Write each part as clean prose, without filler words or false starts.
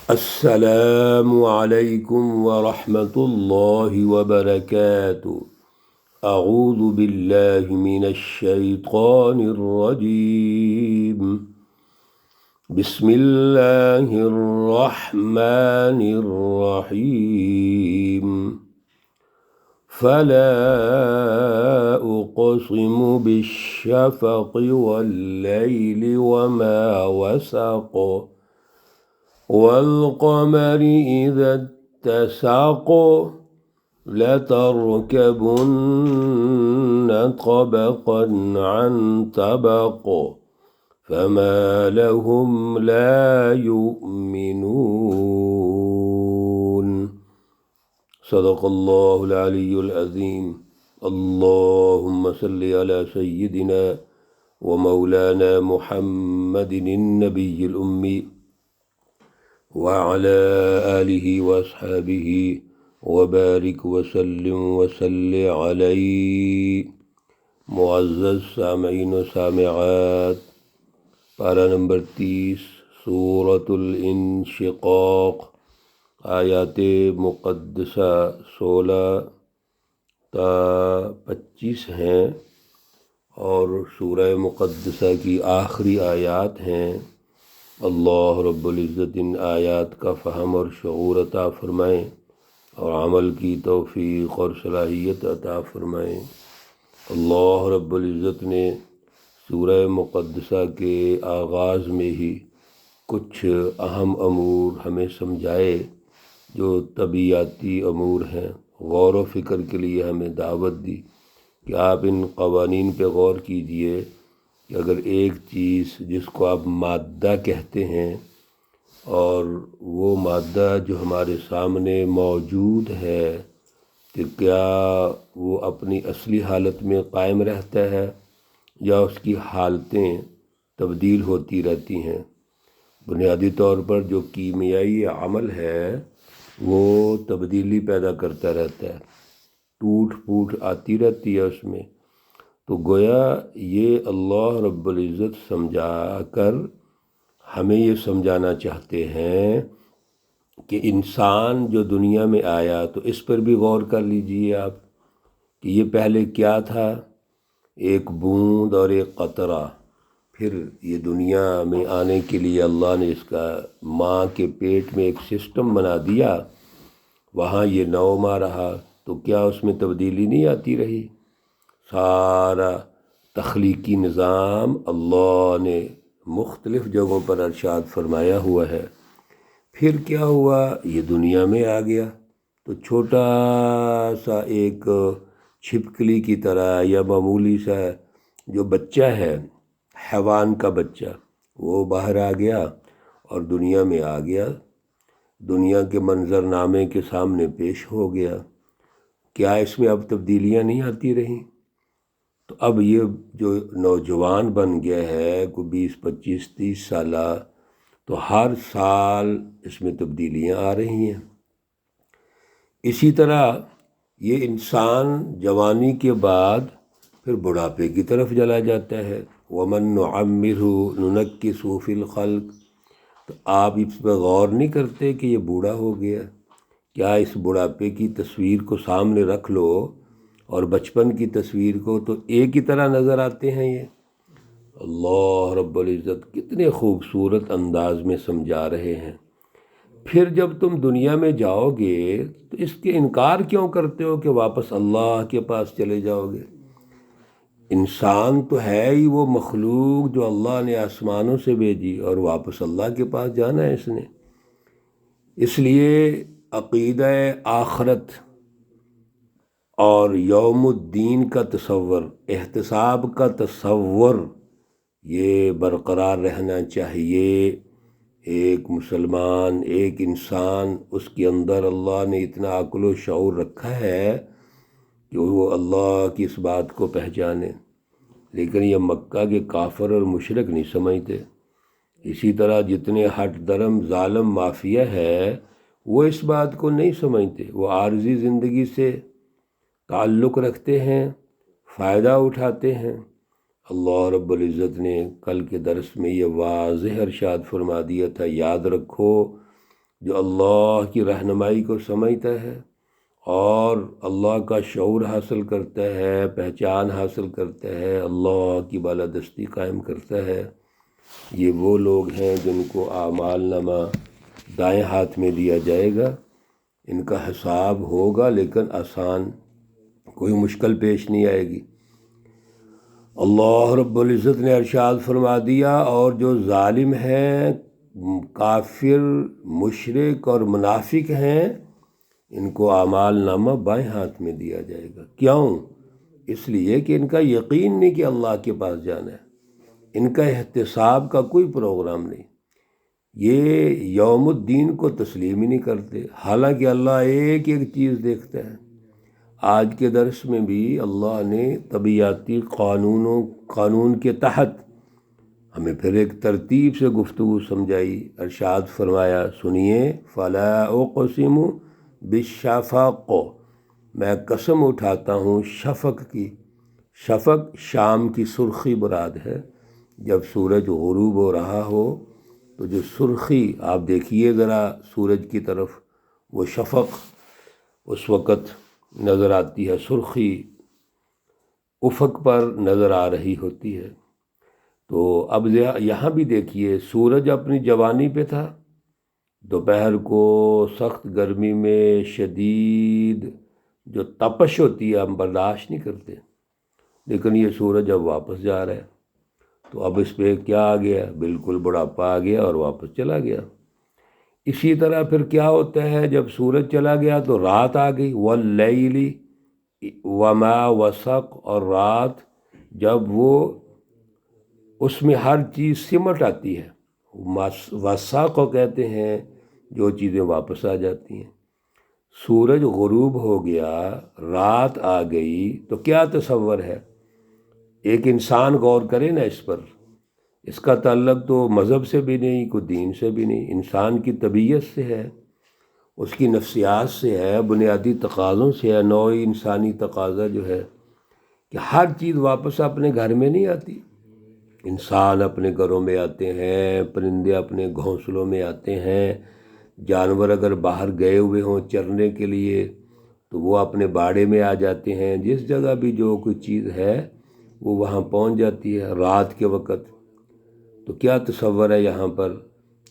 السلام علیکم ورحمۃ اللہ وبرکاتہ۔ اعوذ باللہ من الشیطان الرجیم، بسم اللہ الرحمن الرحیم۔ فلا اقسم بالشفق واللیل وما وسق والقمر إذا اتسق لتركبن طبقا عن طبق فما لهم لا يؤمنون۔ صدق اللہ العلی العظیم۔ اللہم صل علی سیدنا ومولانا محمد النبی الأمی وعلى آلہ واصحابہ وبارک وسلم وصلی علیہ۔ معزز سامعین و سامعات، پارہ نمبر 30 سورۃ الانشقاق، آیات مقدسہ 16 تا 25 ہیں اور سورہ مقدسہ کی آخری آیات ہیں۔ اللہ رب العزت ان آیات کا فہم اور شعور عطا فرمائیں اور عمل کی توفیق اور صلاحیت عطا فرمائیں۔ اللہ رب العزت نے سورہ مقدسہ کے آغاز میں ہی کچھ اہم امور ہمیں سمجھائے جو طبیعیاتی امور ہیں۔ غور و فکر کے لیے ہمیں دعوت دی کہ آپ ان قوانین پہ غور کیجئے کہ اگر ایک چیز جس کو آپ مادہ کہتے ہیں اور وہ مادہ جو ہمارے سامنے موجود ہے کہ کیا وہ اپنی اصلی حالت میں قائم رہتا ہے یا اس کی حالتیں تبدیل ہوتی رہتی ہیں۔ بنیادی طور پر جو کیمیائی عمل ہے وہ تبدیلی پیدا کرتا رہتا ہے، ٹوٹ پھوٹ آتی رہتی ہے اس میں۔ تو گویا یہ اللہ رب العزت سمجھا کر ہمیں یہ سمجھانا چاہتے ہیں کہ انسان جو دنیا میں آیا تو اس پر بھی غور کر لیجئے آپ کہ یہ پہلے کیا تھا، ایک بوند اور ایک قطرہ۔ پھر یہ دنیا میں آنے کے لیے اللہ نے اس کا ماں کے پیٹ میں ایک سسٹم بنا دیا، وہاں یہ 9 ماہ رہا، تو کیا اس میں تبدیلی نہیں آتی رہی؟ سارا تخلیقی نظام اللہ نے مختلف جگہوں پر ارشاد فرمایا ہوا ہے۔ پھر کیا ہوا، یہ دنیا میں آ گیا تو چھوٹا سا ایک چھپکلی کی طرح یا معمولی سا جو بچہ ہے، حیوان کا بچہ، وہ باہر آ گیا اور دنیا میں آ گیا، دنیا کے منظرنامے کے سامنے پیش ہو گیا۔ کیا اس میں اب تبدیلیاں نہیں آتی رہیں؟ تو اب یہ جو نوجوان بن گیا ہے کوئی 20 25 30 سالہ، تو ہر سال اس میں تبدیلیاں آ رہی ہیں۔ اسی طرح یہ انسان جوانی کے بعد پھر بڑھاپے کی طرف چلا جاتا ہے۔ وَمَن نُعَمِّرْهُ نُنَكِّسْهُ فِي الْخَلْقِ۔ تو آپ اس پہ غور نہیں کرتے کہ یہ بوڑھا ہو گیا؟ کیا اس بڑھاپے کی تصویر کو سامنے رکھ لو اور بچپن کی تصویر کو تو ایک ہی طرح نظر آتے ہیں۔ یہ اللہ رب العزت کتنے خوبصورت انداز میں سمجھا رہے ہیں۔ پھر جب تم دنیا میں جاؤ گے تو اس کے انکار کیوں کرتے ہو کہ واپس اللہ کے پاس چلے جاؤ گے؟ انسان تو ہے ہی وہ مخلوق جو اللہ نے آسمانوں سے بھیجی اور واپس اللہ کے پاس جانا ہے اس نے۔ اس لیے عقیدہ آخرت اور یوم الدین کا تصور، احتساب کا تصور، یہ برقرار رہنا چاہیے۔ ایک مسلمان، ایک انسان، اس کے اندر اللہ نے اتنا عقل و شعور رکھا ہے کہ وہ اللہ کی اس بات کو پہچانے، لیکن یہ مکہ کے کافر اور مشرک نہیں سمجھتے۔ اسی طرح جتنے ہٹ درم ظالم مافیا ہے وہ اس بات کو نہیں سمجھتے، وہ عارضی زندگی سے تعلق رکھتے ہیں، فائدہ اٹھاتے ہیں۔ اللہ رب العزت نے کل کے درس میں یہ واضح ارشاد فرما دیا تھا، یاد رکھو جو اللہ کی رہنمائی کو سمجھتا ہے اور اللہ کا شعور حاصل کرتا ہے، پہچان حاصل کرتا ہے، اللہ کی بالادستی قائم کرتا ہے، یہ وہ لوگ ہیں جن کو اعمال نامہ دائیں ہاتھ میں دیا جائے گا۔ ان کا حساب ہوگا لیکن آسان، کوئی مشکل پیش نہیں آئے گی۔ اللہ رب العزت نے ارشاد فرما دیا، اور جو ظالم ہیں، کافر، مشرک اور منافق ہیں، ان کو اعمال نامہ بائیں ہاتھ میں دیا جائے گا۔ کیوں؟ اس لیے کہ ان کا یقین نہیں کہ اللہ کے پاس جانا ہے، ان کا احتساب کا کوئی پروگرام نہیں، یہ یوم الدین کو تسلیم ہی نہیں کرتے، حالانکہ اللہ ایک ایک چیز دیکھتا ہے۔ آج کے درس میں بھی اللہ نے طبیعیاتی قانون کے تحت ہمیں پھر ایک ترتیب سے گفتگو سمجھائی، ارشاد فرمایا، سنیے، فلا اقسم بالشفق، میں قسم اٹھاتا ہوں شفق کی۔ شفق شام کی سرخی مراد ہے، جب سورج غروب ہو رہا ہو تو جو سرخی آپ دیکھیے ذرا سورج کی طرف، وہ شفق اس وقت نظر آتی ہے، سرخی افق پر نظر آ رہی ہوتی ہے۔ تو اب یہاں بھی دیکھیے، سورج اپنی جوانی پہ تھا، دوپہر کو سخت گرمی میں شدید جو تپش ہوتی ہے ہم برداشت نہیں کرتے، لیکن یہ سورج اب واپس جا رہا ہے، تو اب اس پہ کیا آ گیا؟ بالکل بڑھاپا آ گیا اور واپس چلا گیا۔ اسی طرح پھر کیا ہوتا ہے، جب سورج چلا گیا تو رات آ گئی، واللیل وما وسق، اور رات جب وہ اس میں ہر چیز سمٹ آتی ہے، وسق کو کہتے ہیں جو چیزیں واپس آ جاتی ہیں۔ سورج غروب ہو گیا، رات آ گئی، تو کیا تصور ہے؟ ایک انسان غور کرے نا اس پر، اس کا تعلق تو مذہب سے بھی نہیں، کوئی دین سے بھی نہیں، انسان کی طبیعت سے ہے، اس کی نفسیات سے ہے، بنیادی تقاضوں سے ہے۔ نوع انسانی تقاضا جو ہے کہ ہر چیز واپس اپنے گھر میں نہیں آتی، انسان اپنے گھروں میں آتے ہیں، پرندے اپنے گھونسلوں میں آتے ہیں، جانور اگر باہر گئے ہوئے ہوں چرنے کے لیے تو وہ اپنے باڑے میں آ جاتے ہیں، جس جگہ بھی جو کوئی چیز ہے وہ وہاں پہنچ جاتی ہے رات کے وقت۔ تو کیا تصور ہے یہاں پر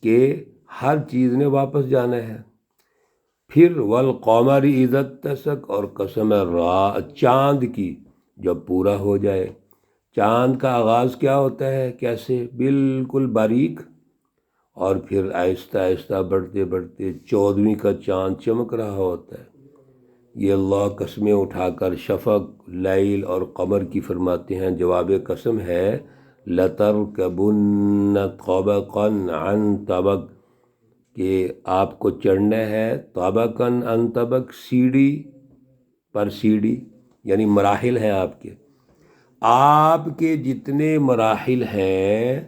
کہ ہر چیز نے واپس جانا ہے۔ پھر والقمر اذا اتسق، اور قسم ہے چاند کی جب پورا ہو جائے۔ چاند کا آغاز کیا ہوتا ہے؟ کیسے؟ بالکل باریک، اور پھر آہستہ آہستہ بڑھتے بڑھتے 14ویں کا چاند چمک رہا ہوتا ہے۔ یہ اللہ قسمیں اٹھا کر شفق، لیل اور قمر کی فرماتے ہیں، جواب قسم ہے لَتَرْكَبُنَّ طَبَقًا عَنْ طَبَقٍ، کہ آپ کو چڑھنا ہے طبقاً عن طبق، سیڑھی پر سیڑھی، یعنی مراحل ہیں آپ کے جتنے مراحل ہیں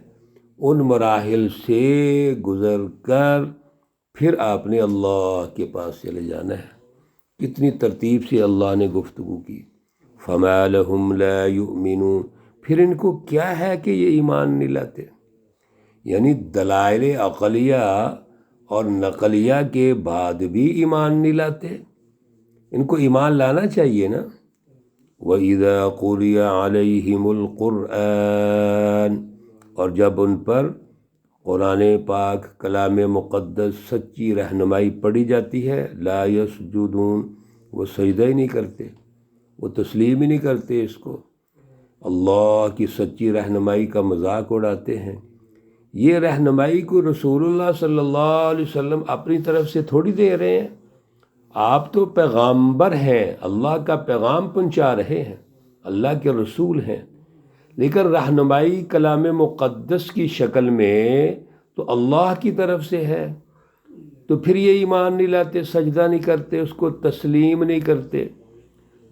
ان مراحل سے گزر کر پھر آپ نے اللہ کے پاس چلے جانا ہے۔ کتنی ترتیب سے اللہ نے گفتگو کی۔ فَمَا لَهُمْ لَا يُؤْمِنُونَ، پھر ان کو کیا ہے کہ یہ ایمان نہیں لاتے؟ یعنی دلائل عقلیہ اور نقلیہ کے بعد بھی ایمان نہیں لاتے، ان کو ایمان لانا چاہیے نا۔ وَإِذَا قُرِئَ عَلَيْهِمُ الْقُرْآنُ، اور جب ان پر قرآن پاک کلام مقدس سچی رہنمائی پڑھی جاتی ہے، لا یسجدون، وہ سجدہ ہی نہیں کرتے، وہ تسلیم ہی نہیں کرتے اس کو، اللہ کی سچی رہنمائی کا مذاق اڑاتے ہیں۔ یہ رہنمائی کو رسول اللہ صلی اللہ علیہ وسلم اپنی طرف سے تھوڑی دے رہے ہیں، آپ تو پیغامبر ہیں، اللہ کا پیغام پہنچا رہے ہیں، اللہ کے رسول ہیں، لیکن رہنمائی کلام مقدس کی شکل میں تو اللہ کی طرف سے ہے، تو پھر یہ ایمان نہیں لاتے، سجدہ نہیں کرتے، اس کو تسلیم نہیں کرتے۔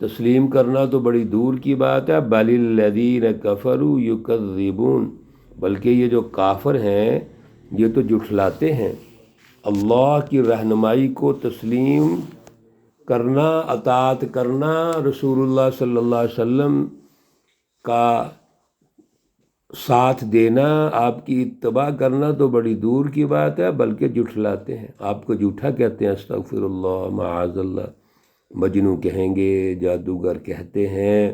تسلیم کرنا تو بڑی دور کی بات ہے، بل الذین کفروا یکذبون، بلکہ یہ جو کافر ہیں یہ تو جھٹلاتے ہیں۔ اللہ کی رہنمائی کو تسلیم کرنا، اطاعت کرنا، رسول اللہ صلی اللہ علیہ وسلم کا ساتھ دینا، آپ کی اتباع کرنا تو بڑی دور کی بات ہے، بلکہ جھٹلاتے ہیں، آپ کو جھوٹا کہتے ہیں، استغفر اللہ، معاذ اللہ، مجنوں کہیں گے، جادوگر کہتے ہیں،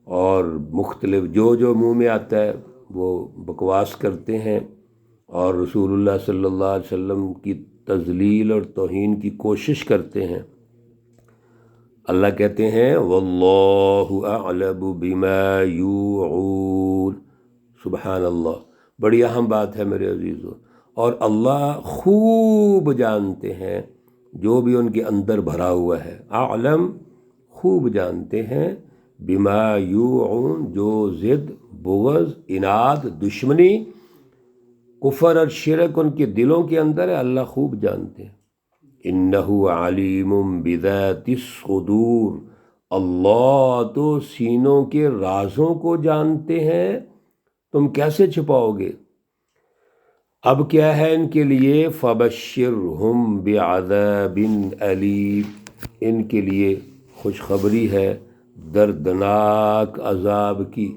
اور مختلف جو منہ میں آتا ہے وہ بکواس کرتے ہیں، اور رسول اللہ صلی اللہ علیہ وسلم کی تذلیل اور توہین کی کوشش کرتے ہیں۔ اللہ کہتے ہیں واللہ اعلم بما یوعون، سبحان اللہ، بڑی اہم بات ہے میرے عزیزو، اور اللہ خوب جانتے ہیں جو بھی ان کے اندر بھرا ہوا ہے، اعلم، خوب جانتے ہیں، بما یوعون، جو ضد، بغض، عناد، دشمنی، کفر اور شرک ان کے دلوں کے اندر ہے، اللہ خوب جانتے ہیں۔ انہ علیم بذات الصدور، اللہ تو سینوں کے رازوں کو جانتے ہیں، تم کیسے چھپاؤ گے؟ اب کیا ہے ان کے لیے؟ فبشرہم بعذاب علیم، ان کے لیے خوشخبری ہے دردناک عذاب کی۔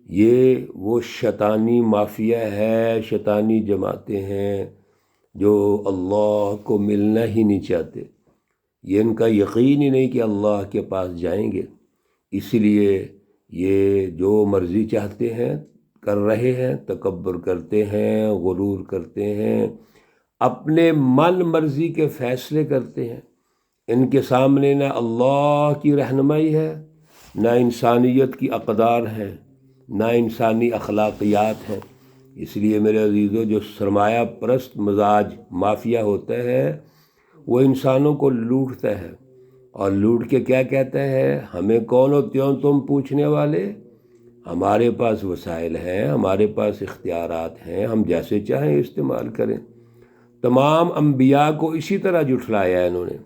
یہ وہ شیطانی مافیا ہے، شیطانی جماعتیں ہیں جو اللہ کو ملنا ہی نہیں چاہتے، یہ ان کا یقین ہی نہیں کہ اللہ کے پاس جائیں گے، اس لیے یہ جو مرضی چاہتے ہیں کر رہے ہیں، تکبر کرتے ہیں، غرور کرتے ہیں، اپنے من مرضی کے فیصلے کرتے ہیں۔ ان کے سامنے نہ اللہ کی رہنمائی ہے، نہ انسانیت کی اقدار ہے، نہ انسانی اخلاقیات ہیں۔ اس لیے میرے عزیزو، جو سرمایہ پرست مزاج مافیا ہوتا ہے وہ انسانوں کو لوٹتا ہے، اور لوٹ کے کیا کہتا ہے؟ ہمیں کون ہوتے ہو تم پوچھنے والے، ہمارے پاس وسائل ہیں، ہمارے پاس اختیارات ہیں، ہم جیسے چاہیں استعمال کریں۔ تمام انبیاء کو اسی طرح جھٹلایا ہے انہوں نے۔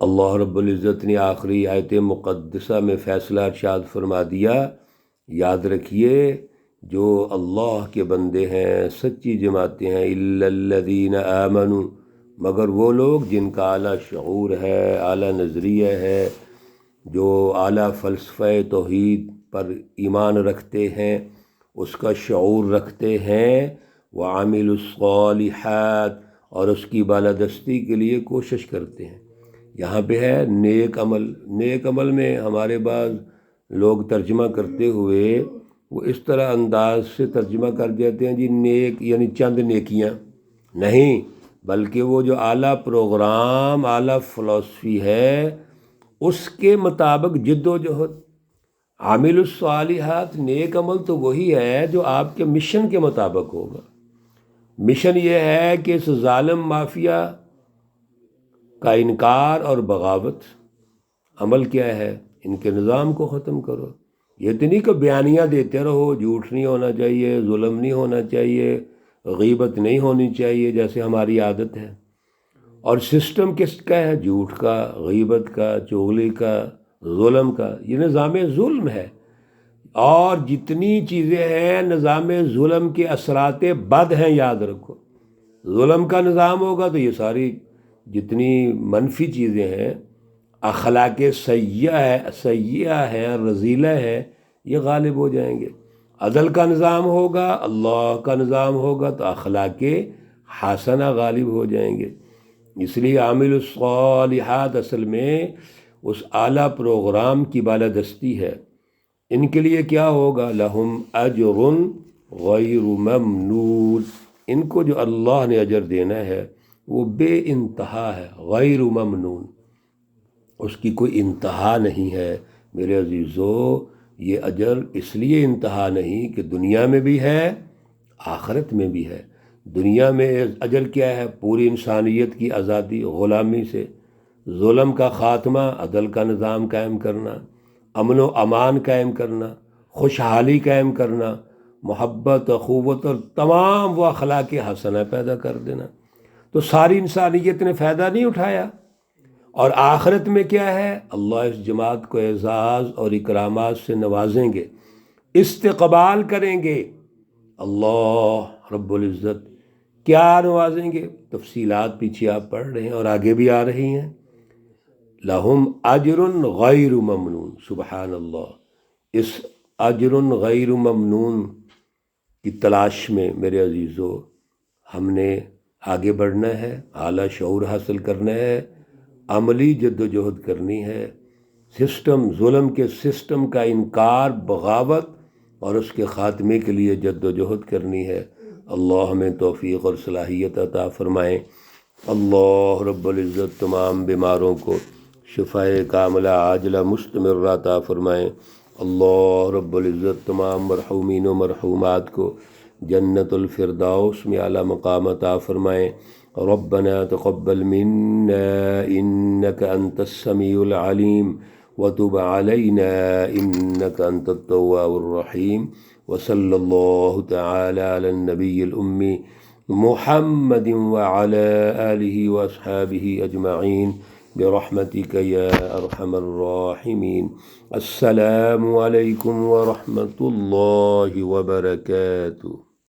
اللہ رب العزت نے آخری آیت مقدسہ میں فیصلہ ارشاد فرما دیا، یاد رکھیے جو اللہ کے بندے ہیں، سچی جماعتیں ہیں، الا الذین آمنوا، مگر وہ لوگ جن کا اعلیٰ شعور ہے، اعلیٰ نظریہ ہے، جو اعلیٰ فلسفہ توحید پر ایمان رکھتے ہیں، اس کا شعور رکھتے ہیں، وعاملوا الصالحات، اور اس کی بالادستی کے لیے کوشش کرتے ہیں۔ یہاں پہ ہے نیک عمل۔ نیک عمل میں ہمارے بعض لوگ ترجمہ کرتے ہوئے وہ اس طرح انداز سے ترجمہ کر دیتے ہیں، جی نیک یعنی چند نیکیاں نہیں، بلکہ وہ جو اعلیٰ پروگرام، اعلیٰ فلسفی ہے، اس کے مطابق جد و جہد۔ عامل الصالحات، نیک عمل تو وہی ہے جو آپ کے مشن کے مطابق ہوگا۔ مشن یہ ہے کہ اس ظالم مافیا کا انکار اور بغاوت۔ عمل کیا ہے؟ ان کے نظام کو ختم کرو۔ یہ تو نہیں کہ بیانیاں دیتے رہو، جھوٹ نہیں ہونا چاہیے، ظلم نہیں ہونا چاہیے، غیبت نہیں ہونی چاہیے جیسے ہماری عادت ہے، اور سسٹم کس کا ہے؟ جھوٹ کا، غیبت کا، چغلی کا، ظلم کا، یہ نظام ظلم ہے۔ اور جتنی چیزیں ہیں نظام ظلم کے اثرات بد ہیں، یاد رکھو۔ ظلم کا نظام ہوگا تو یہ ساری جتنی منفی چیزیں ہیں، اخلاق سیئہ ہے، رذیلہ ہے، یہ غالب ہو جائیں گے۔ عدل کا نظام ہوگا، اللہ کا نظام ہوگا تو اخلاق حسنہ غالب ہو جائیں گے۔ اس لیے عامل الصالحات اصل میں اس اعلیٰ پروگرام کی بالادستی ہے۔ ان کے لیے کیا ہوگا؟ لہم اجر غیر ممنون، ان کو جو اللہ نے اجر دینا ہے وہ بے انتہا ہے، غیر ممنون، اس کی کوئی انتہا نہیں ہے۔ میرے عزیزو، یہ اجر اس لیے انتہا نہیں کہ دنیا میں بھی ہے، آخرت میں بھی ہے۔ دنیا میں اجر کیا ہے؟ پوری انسانیت کی آزادی غلامی سے، ظلم کا خاتمہ، عدل کا نظام قائم کرنا، امن و امان قائم کرنا، خوشحالی قائم کرنا، محبت، اخوت اور تمام وہ اخلاق حسنہ پیدا کر دینا۔ تو ساری انسانیت نے فائدہ نہیں اٹھایا؟ اور آخرت میں کیا ہے؟ اللہ اس جماعت کو اعزاز اور اکرامات سے نوازیں گے، استقبال کریں گے۔ اللہ رب العزت کیا نوازیں گے؟ تفصیلات پیچھے آپ پڑھ رہے ہیں اور آگے بھی آ رہی ہیں۔ لہم اجر غیر ممنون، سبحان اللہ، اس اجر غیر ممنون کی تلاش میں میرے عزیزو ہم نے آگے بڑھنا ہے، اعلیٰ شعور حاصل کرنا ہے، عملی جد و جہد کرنی ہے، ظلم کے سسٹم کا انکار، بغاوت اور اس کے خاتمے کے لیے جد و جہد کرنی ہے۔ اللہ ہمیں توفیق اور صلاحیت عطا فرمائیں۔ اللہ رب العزت تمام بیماروں کو شفائے کاملہ عاجلہ مستمرہ عطا فرمائیں۔ اللہ رب العزت تمام مرحومین و مرحومات کو جنت الفردوس میں اعلیٰ مقام عطا فرمائیں۔ ربنا تقبل منا انك انت السميع العليم وتب علينا انك انت التواب الرحيم وصلى الله تعالى على النبي الأمي محمد وعلى آله وأصحابه أجمعين برحمتك يا أرحم الراحمين۔ السلام عليكم ورحمة الله وبركاته۔